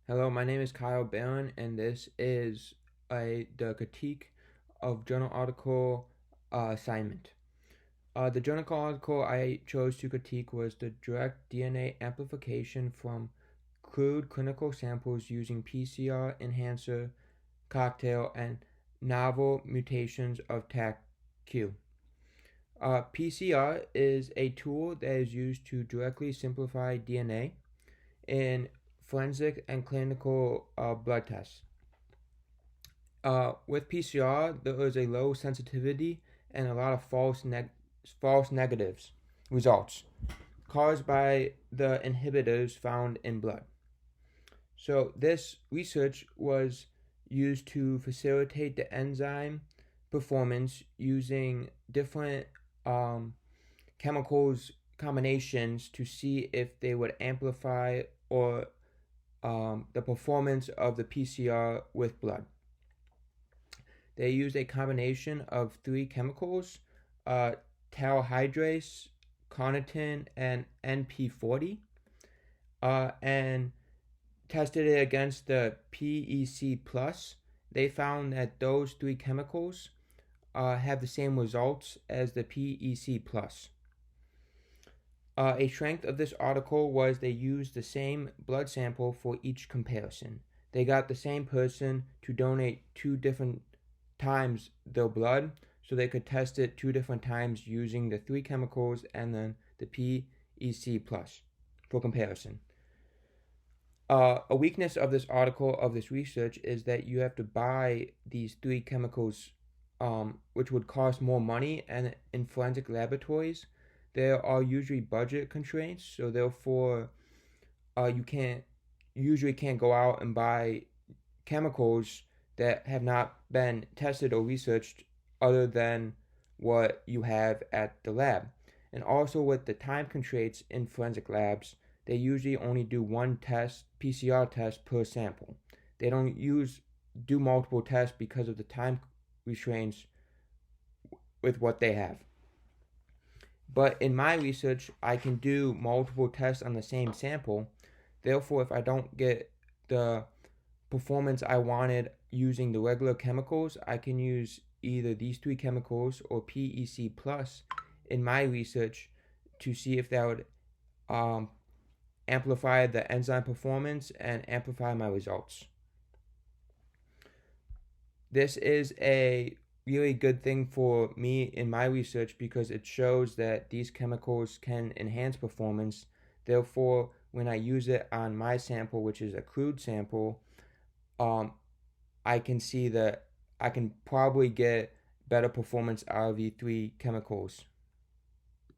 Hello, my name is Kyle Barron, and this is the critique of journal article assignment. The journal article I chose to critique was the direct DNA amplification from crude clinical samples using PCR enhancer cocktail and novel mutations of TACQ. PCR is a tool that is used to directly simplify DNA in forensic and clinical blood tests. With PCR, there is a low sensitivity and a lot of false negatives results caused by the inhibitors found in blood. So this research was used to facilitate the enzyme performance using different chemicals combinations to see if they would amplify or the performance of the PCR with blood. They used a combination of three chemicals, talhydrase, carnitine, and NP40, and tested it against the PEC plus. They found that those three chemicals have the same results as the PEC plus. A strength of this article was they used the same blood sample for each comparison. They got the same person to donate two different times their blood so they could test it two different times using the three chemicals and then the PEC plus for comparison. A weakness of this article, of this research, is that you have to buy these three chemicals, which would cost more money, and in forensic laboratories there are usually budget constraints, so therefore you can't go out and buy chemicals that have not been tested or researched other than what you have at the lab. And also with the time constraints in forensic labs, they usually only do one PCR test per sample. They don't do multiple tests because of the time restraints with what they have. But in my research, I can do multiple tests on the same sample. Therefore, if I don't get the performance I wanted using the regular chemicals, I can use either these three chemicals or PEC plus in my research to see if that would amplify the enzyme performance and amplify my results. This is a really good thing for me in my research because it shows that these chemicals can enhance performance. Therefore, when I use it on my sample, which is a crude sample, I can see that I can probably get better performance out of the three chemicals.